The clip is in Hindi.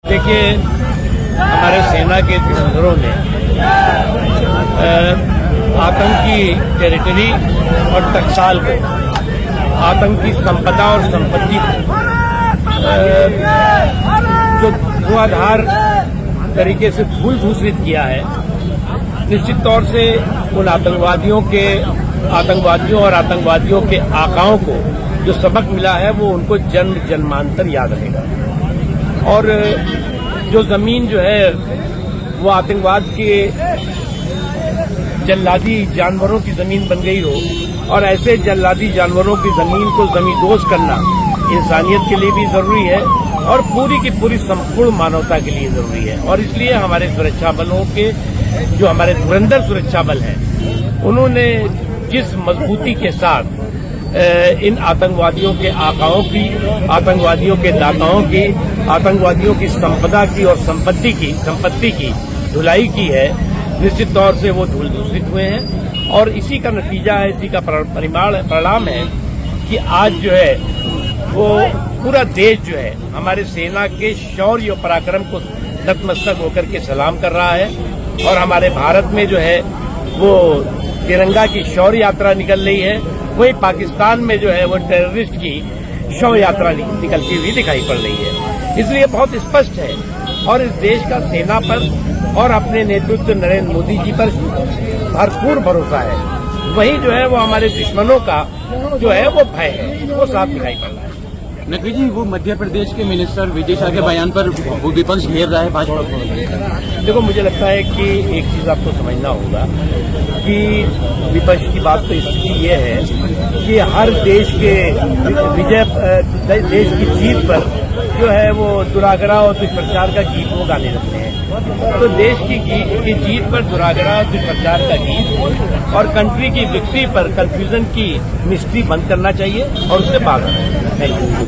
देखिए, हमारे सेना के धुरंधरों ने आतंकी टेरिटरी और टकसाल को, आतंकी संपदा और संपत्ति को जो धुआंधार तरीके से धूल धूसरित किया है, निश्चित तौर से उन आतंकवादियों और आतंकवादियों के आकाओं को जो सबक मिला है वो उनको जन्म जन्मांतर याद रहेगा। और जो जमीन जो है वो आतंकवाद के जल्लादी जानवरों की जमीन बन गई हो, और ऐसे जल्लादी जानवरों की जमीन को जमींदोज करना इंसानियत के लिए भी जरूरी है और पूरी की पूरी संपूर्ण मानवता के लिए जरूरी है। और इसलिए हमारे सुरक्षा बलों के जो हमारे धुरंधर सुरक्षा बल हैं, उन्होंने जिस मजबूती के साथ इन आतंकवादियों के आकाओं की, आतंकवादियों के दाताओं की, आतंकवादियों की संपदा की और संपत्ति की धुलाई की है, निश्चित तौर से वो धूल दूषित हुए हैं। और इसी का नतीजा है, इसी का परिणाम है कि आज जो है वो पूरा देश जो है हमारे सेना के शौर्य और पराक्रम को नतमस्तक होकर के सलाम कर रहा है। और हमारे भारत में जो है वो तिरंगा की शौर्य यात्रा निकल रही है, वही पाकिस्तान में जो है वो टेररिस्ट की शव यात्रा निकलती हुई दिखाई पड़ रही है। इसलिए बहुत स्पष्ट है और इस देश का सेना पर और अपने नेतृत्व नरेंद्र मोदी जी पर भरपूर भरोसा है। वही जो है वो हमारे दुश्मनों का जो है वो भय है, वो साफ दिखाई पड़ रहा है। नकवी जी, वो मध्य प्रदेश के मिनिस्टर विजय शाह के बयान पर विपक्ष घेर रहा है भाजपा को। देखो, मुझे लगता है कि एक चीज आपको समझना होगा कि विपक्ष की बात तो स्थिति ये है कि हर देश के देश की जीत पर जो है वो दुरागरा और दुष्प्रचार का गीत वो गाने लगते हैं। तो देश की जीत पर दुरागरा और दुष्प्रचार का गीत और कंट्री की विक्ट्री पर कंफ्यूजन की मिस्ट्री बंद करना चाहिए और उससे बात करना चाहिए।